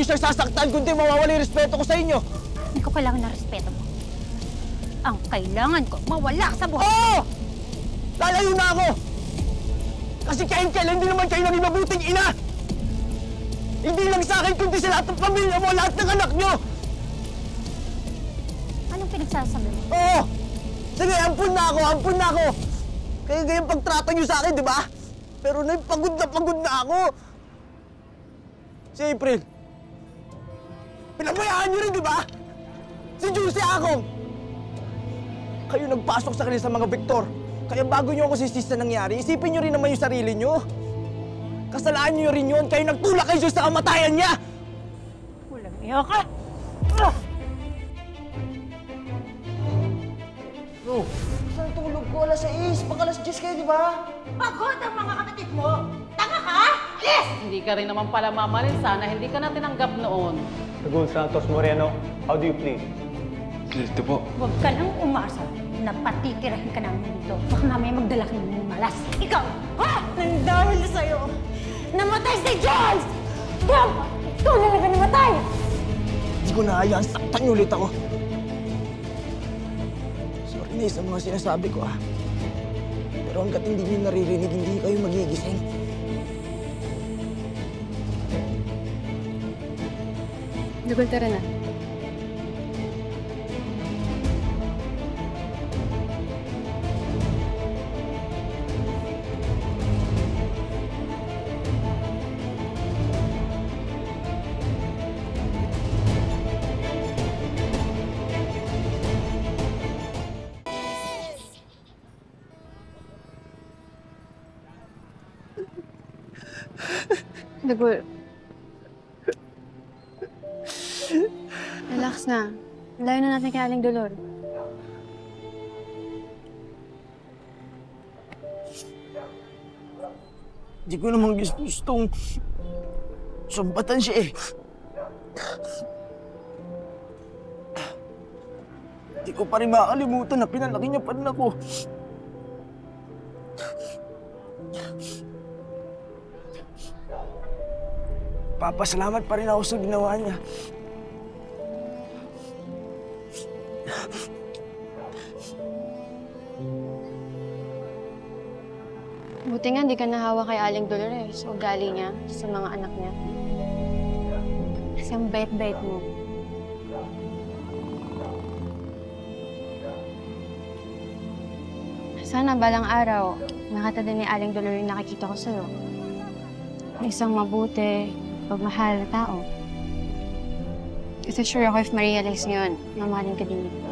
niyo siya sasaktan, kundi mawawala yung respeto ko sa inyo. Hindi ko kailangan ng respeto mo. Ang kailangan ko, mawala ka sa buhay. Oo! Lalayo na ako! Kasi kailan hindi naman kayo naging mabuting ina! Hindi lang sa akin, kundi sa lahat ng pamilya mo, lahat ng anak nyo! Anong pinagsasabi mo? Oo! Sige, ampun na ako! Kaya ganyan pagtrato nyo sa akin, di ba? Pero pagod na ako! Si April, pinabayaan nyo rin, di ba? Si Juicy Akong! Kayo nagpasok sa kanila sa mga Victor. Kaya bago nyo ako sisisi na nangyari, isipin nyo rin naman yung sarili nyo. Kasalaan nyo rin yun, kayo nagtulak kay Juicy sa kamatayan niya! Walang iya ka! Bro, saan tulog ko? Alas 6, pag alas 10 kayo, di ba? Pagod ang mga kapatid mo! Tanga ka? Yes! Hindi ka rin naman pala mamahalin. Sana hindi ka na tinanggap noon. Dragoon Santos Moreno, how do you plead? Guilty po. Huwag ka nang umasa na patitirahin ka namin dito. Baka mamaya magdala ka ng malas. Ikaw, ha? Nang dahil sa'yo, namatay si Joyce! Dapat ikaw na lang namatay! Hindi ko nahayaan saktan ulit ako. Sorry na sa mga sinasabi ko, ah. Pero hanggat hindi nyo naririnig, hindi kayo magigising. Dragoon, tara na. Dragoon. Relax na. Layo na natin kay Aling Dolor. Hindi ko naman gustong sumbatan siya, eh. Hindi ko pa rin makakalimutan na pinalaki niya pa rin ako. Papasalamat pa rin ako sa ginawa niya. Buti nga hindi ka nahawa kay Aling Dolores o ugali niya sa mga anak niya. Kasi ang bait-bait mo. Sana balang araw, nakita din ni Aling Dolores yung nakikita ko sa'yo. Isang mabuti, pagmahal na tao. Kasi sure ako if ma-realize niyo yun, mamahalin ka din niya.